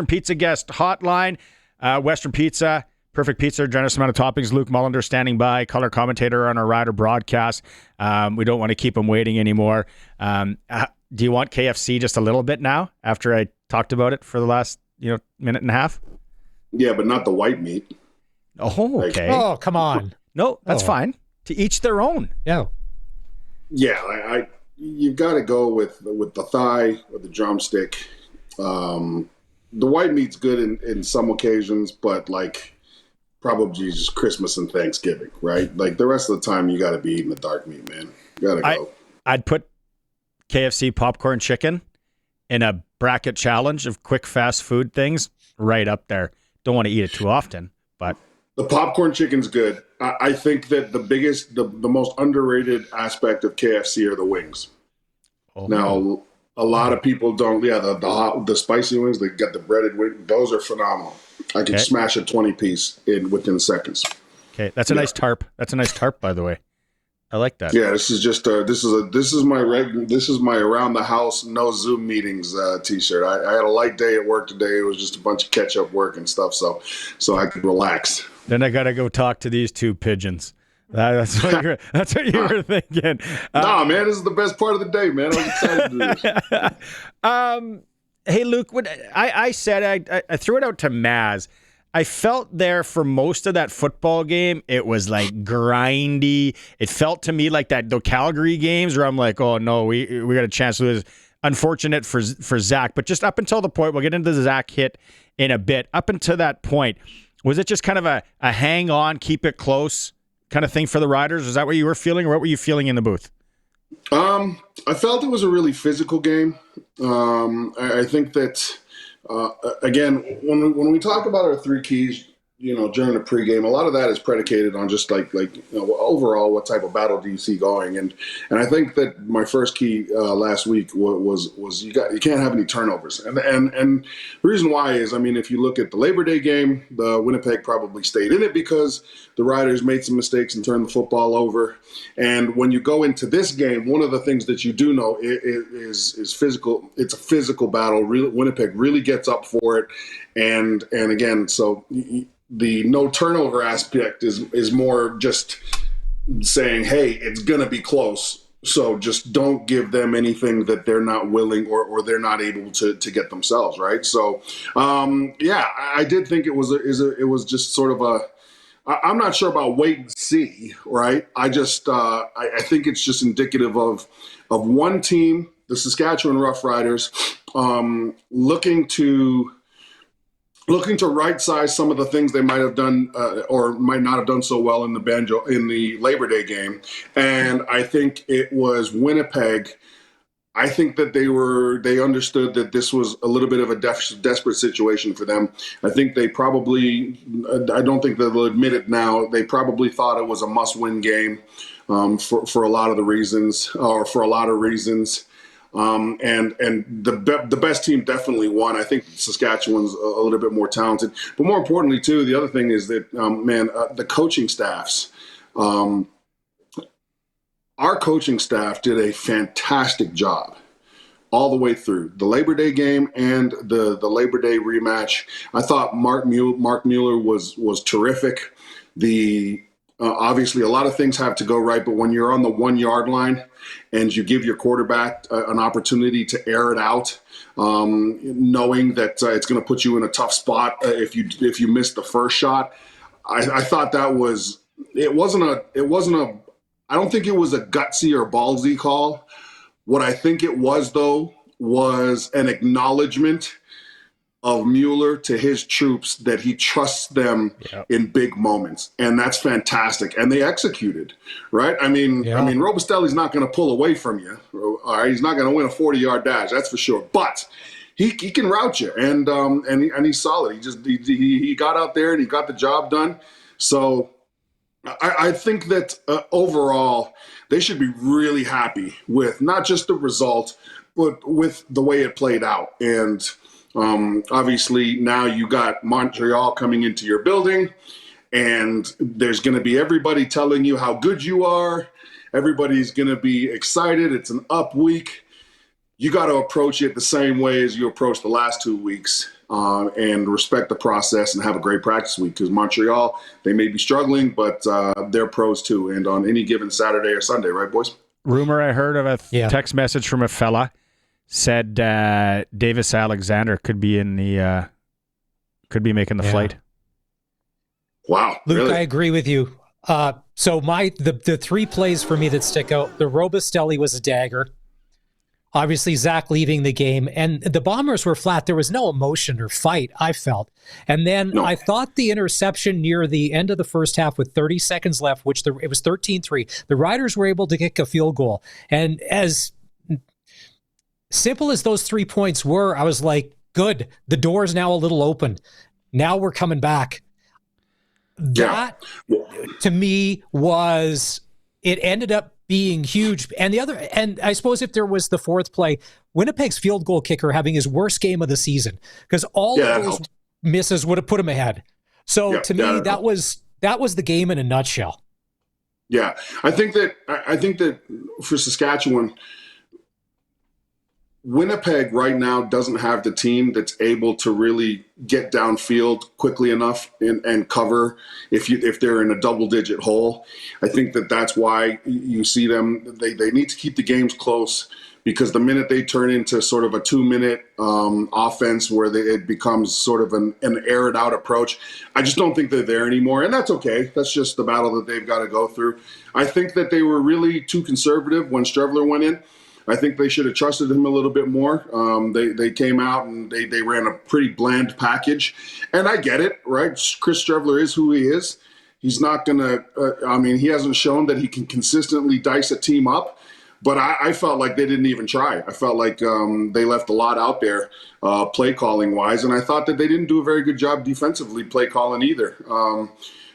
Pizza guest hotline. Western Pizza, perfect pizza, generous amount of toppings. Luc Mullinder standing by, color commentator on our Rider broadcast. We don't want to keep him waiting anymore. Do you want KFC just a little bit now after I talked about it for the last minute and a half? Yeah, but not the white meat. Oh, okay. Oh, come on. No, that's fine. To each their own. Yeah. Yeah, you've got to go with the thigh or the drumstick. The white meat's good in some occasions, but like probably just Christmas and Thanksgiving, right? Like the rest of the time, you got to be eating the dark meat, man. You got to go. I'd put KFC popcorn chicken in a bracket challenge of quick fast food things right up there. Don't want to eat it too often, but the popcorn chicken's good. I think that the most underrated aspect of KFC are the wings. Oh. Now, a lot of people don't. Yeah, the spicy wings, they got the breaded wings. Those are phenomenal. I can smash a 20-piece within seconds. Okay, that's a nice tarp. That's a nice tarp, by the way. I like that. Yeah, this is just this is my around the house no Zoom meetings t-shirt. I had a light day at work today. It was just a bunch of catch up work and stuff, so I could relax. Then I gotta go talk to these two pigeons. That's what you were thinking. Nah, man, this is the best part of the day, man. I was excited to do this. Hey, Luke, I said I threw it out to Maz. I felt there for most of that football game, it was like grindy. It felt to me like the Calgary games where I'm like, oh no, we got a chance to lose. Unfortunate for Zach, but just up until the point, we'll get into the Zach hit in a bit. Up until that point, was it just kind of a hang on, keep it close kind of thing for the Riders? Was that what you were feeling, or what were you feeling in the booth? I felt it was a really physical game. I think that. Again, when we talk about our three keys, during the pregame, a lot of that is predicated on just like overall, what type of battle do you see going? And I think that my first key last week was you can't have any turnovers. And the reason why is, I mean, if you look at the Labor Day game, the Winnipeg probably stayed in it because the Riders made some mistakes and turned the football over. And when you go into this game, one of the things that you do know is physical. It's a physical battle. Winnipeg really gets up for it. And again, so the no turnover aspect is more just saying, hey, it's going to be close. So just don't give them anything that they're not willing or they're not able to get themselves, right? So, I did think it was just sort of I'm not sure about wait and see, right? I just I think it's just indicative of one team, the Saskatchewan Roughriders, looking to right-size some of the things they might have done or might not have done so well in the Labor Day game. And I think it was Winnipeg. I think that they understood that this was a little bit of a desperate situation for them. I think they probably, I don't think they'll admit it now, they probably thought it was a must-win game for a lot of reasons. And the best team definitely won. I think Saskatchewan's a little bit more talented. But more importantly, too, the other thing is that, the coaching staffs, our coaching staff did a fantastic job all the way through the Labor Day game and the Labor Day rematch. I thought Mark Mueller was terrific. Obviously, a lot of things have to go right, but when you're on the 1 yard line and you give your quarterback an opportunity to air it out, knowing that it's going to put you in a tough spot if you miss the first shot, I thought that was it wasn't a I don't think it was a gutsy or ballsy call. What I think it was, though, was an acknowledgement of Mueller to his troops that he trusts them in big moments. And that's fantastic. And they executed, right? I mean, Robustelli's not going to pull away from you. All right. He's not going to win a 40-yard dash. That's for sure. But he can route you and he's solid. He got out there and he got the job done. So I think that overall they should be really happy with not just the result, but with the way it played out. And obviously now you got Montreal coming into your building and there's going to be everybody telling you how good you are. Everybody's going to be excited. It's an up week. You got to approach it the same way as you approached the last 2 weeks. and respect the process and have a great practice week. Because Montreal, they may be struggling, but they're pros too. And on any given Saturday or Sunday, right, boys? Rumor I heard of a text message from a fella said Davis Alexander could be making the flight. Wow, Luke, really? I agree with you. So the three plays for me that stick out: the Robustelli was a dagger. Obviously, Zach leaving the game, and the Bombers were flat. There was no emotion or fight, I felt. And then I thought the interception near the end of the first half with 30 seconds left, it was 13-3. The Riders were able to kick a field goal. And as simple as those 3 points were, I was like, good. The door is now a little open. Now we're coming back. That, to me, it ended up being huge. And I suppose if there was the fourth play, Winnipeg's field goal kicker having his worst game of the season, because all of those misses would have put him ahead. So to me, that was the game in a nutshell. Yeah, I think that for Saskatchewan, Winnipeg right now doesn't have the team that's able to really get downfield quickly enough and cover if they're in a double-digit hole. I think that's why you see them. They need to keep the games close, because the minute they turn into sort of a 2-minute offense where it becomes sort of an aired-out approach, I just don't think they're there anymore, and that's okay. That's just the battle that they've got to go through. I think that they were really too conservative when Strevler went in. I think they should have trusted him a little bit more. They came out and they ran a pretty bland package. And I get it, right? Chris Strevler is who he is. He's not going to he hasn't shown that he can consistently dice a team up. But I felt like they didn't even try. I felt like they left a lot out there play calling wise. And I thought that they didn't do a very good job defensively play calling either.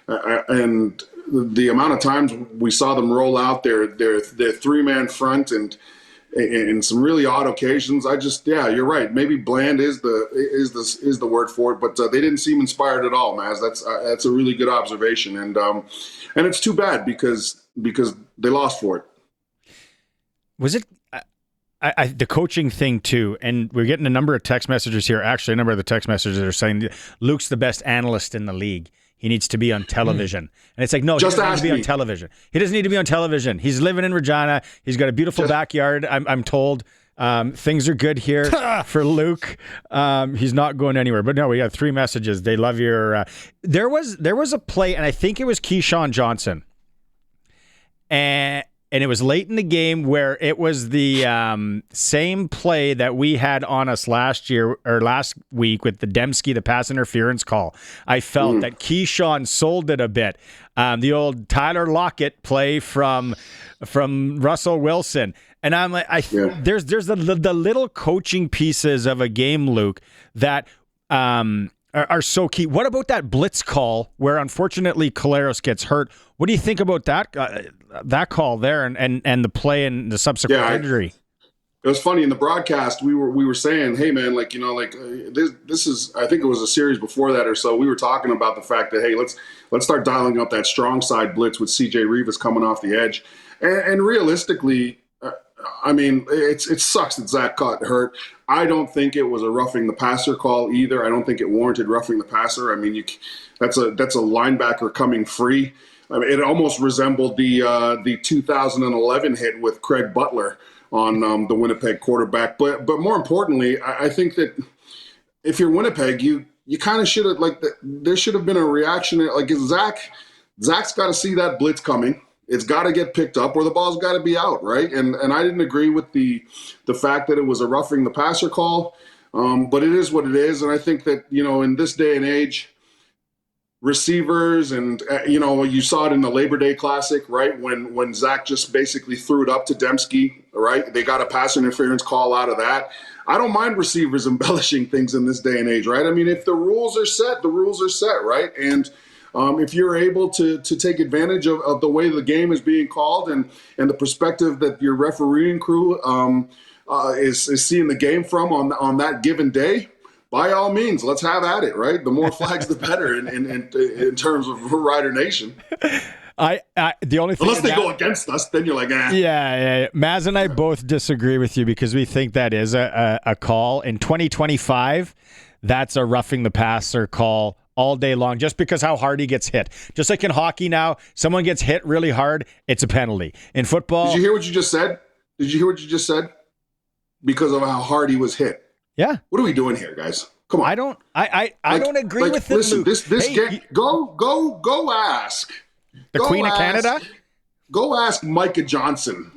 And the amount of times we saw them roll out their 3-man front and in some really odd occasions, you're right. Maybe bland is the word for it, but they didn't seem inspired at all, Maz. That's a really good observation, and it's too bad because they lost for it. Was it the coaching thing too? And we're getting a number of text messages here. Actually, a number of the text messages are saying Luke's the best analyst in the league. He needs to be on television. And it's like, no, he doesn't need to be on television. He doesn't need to be on television. He's living in Regina. He's got a beautiful backyard. I'm told things are good here for Luke. He's not going anywhere. But no, we got 3 messages. They love your... There was a play, and I think it was Keyshawn Johnson. And it was late in the game where it was the same play that we had on us last week with the Dembski, the pass interference call. I felt that Keyshawn sold it a bit. The old Tyler Lockett play from Russell Wilson. And I'm like, there's the little coaching pieces of a game, Luke, that are so key. What about that blitz call where unfortunately Collaros gets hurt? What do you think about that call there and the play and the subsequent injury? It was funny in the broadcast. We were saying, hey man, this is. I think it was a series before that or so. We were talking about the fact that hey, let's start dialing up that strong side blitz with CJ Reavis coming off the edge, and realistically. It sucks that Zach got hurt. I don't think it was a roughing the passer call either. I don't think it warranted roughing the passer. That's a linebacker coming free. It almost resembled the 2011 hit with Craig Butler on the Winnipeg quarterback. But more importantly, I think that if you're Winnipeg, you kind of should have there should have been a reaction. Zach's got to see that blitz coming. It's got to get picked up or the ball's got to be out, right? And I didn't agree with the fact that it was a roughing the passer call, but it is what it is. And I think that, in this day and age, receivers and, you saw it in the Labor Day Classic, right? When Zach just basically threw it up to Dembski, right? They got a pass interference call out of that. I don't mind receivers embellishing things in this day and age, right? If the rules are set, the rules are set, right? And if you're able to take advantage of the way the game is being called and the perspective that your refereeing crew is seeing the game from on that given day, by all means, let's have at it, right? The more flags, the better in terms of Rider Nation. The only thing unless they go against us, then you're like, Yeah. Maz and I both disagree with you because we think that is a call in 2025. that's a roughing the passer call all day long, just because how hard he gets hit. Just like in hockey now, someone gets hit really hard, it's a penalty. In football... Did you hear what you just said? Because of how hard he was hit. Yeah. What are we doing here, guys? Come on. I don't agree with it, listen, Luke. This game, go ask. The Queen of Canada? Go ask Micah Johnson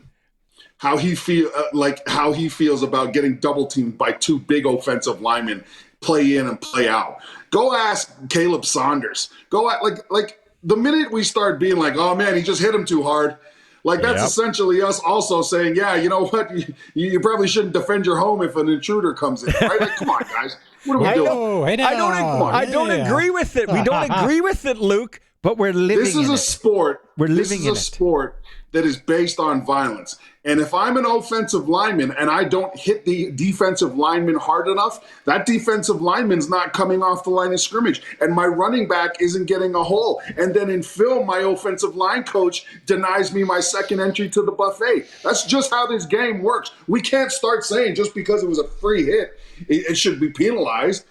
how he feels about getting double teamed by two big offensive linemen, play in and play out. Go ask Caleb Saunders. Go at like the minute we start being like, oh man, he just hit him too hard. Like that's essentially us also saying, yeah, you know what? You probably shouldn't defend your home if an intruder comes in, right? Like, come on, guys. What are we doing? I don't agree with it. We don't agree with it, Luke. But we're living in it. This is a sport. This is a sport that is based on violence. And if I'm an offensive lineman and I don't hit the defensive lineman hard enough, that defensive lineman's not coming off the line of scrimmage. And my running back isn't getting a hole. And then in film, my offensive line coach denies me my second entry to the buffet. That's just how this game works. We can't start saying just because it was a free hit, it should be penalized.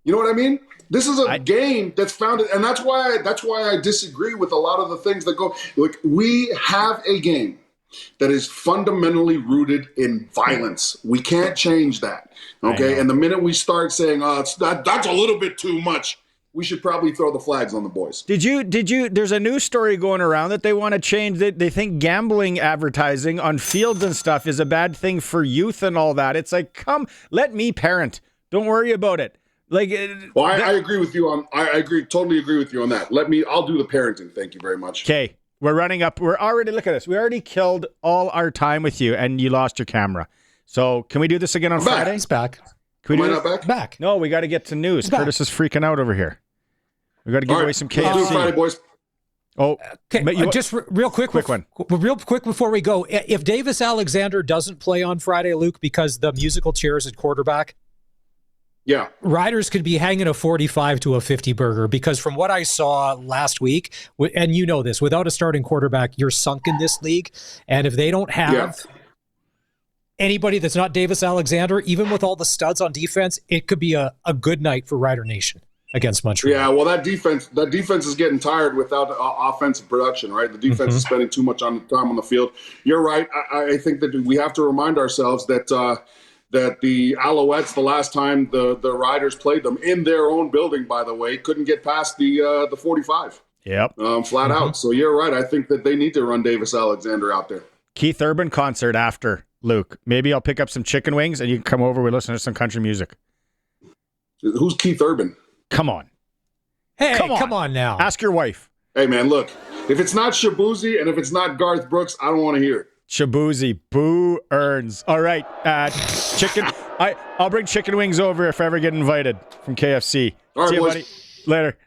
You know what I mean? This is a game that's founded, and that's why I disagree with a lot of the things that go. Look, we have a game that is fundamentally rooted in violence. We can't change that, okay? And the minute we start saying, "Oh, that's a little bit too much," we should probably throw the flags on the boys. Did you? There's a news story going around that they want to change. They think gambling advertising on fields and stuff is a bad thing for youth and all that. It's like, come, let me parent. Don't worry about it. Like, well, I agree with you on. Totally agree with you on that. I'll do the parenting. Thank you very much. Okay, we're running up. Look at this. We already killed all our time with you, and you lost your camera. So can we do this again on Friday? He's back. Can we do not back? Back. No, we got to get to news. Curtis is freaking out over here. We got to give away some KFC. Let's do it Friday, boys. Oh, okay. Just real quick one. Real quick before we go, if Davis Alexander doesn't play on Friday, Luke, because the musical chairs at quarterback. Yeah. Riders could be hanging a 45 to a 50 burger because from what I saw last week, and you know this, without a starting quarterback, you're sunk in this league. And if they don't have anybody that's not Davis Alexander, even with all the studs on defense, it could be a good night for Rider Nation against Montreal. Yeah, well, that defense is getting tired without offensive production, right? The defense is spending too much time on the field. You're right. I think that we have to remind ourselves that the Alouettes, the last time the Riders played them in their own building, by the way, couldn't get past the 45. Yep. Flat out. So you're right. I think that they need to run Davis Alexander out there. Keith Urban concert after, Luke. Maybe I'll pick up some chicken wings and you can come over. We listen to some country music. Who's Keith Urban? Come on. Hey, come on now. Ask your wife. Hey, man, look. If it's not Shabuzi and if it's not Garth Brooks, I don't want to hear it. Shabuzi, Boo Earns. All right, chicken. I'll bring chicken wings over if I ever get invited from KFC. All right, see you, boys. buddy. Later.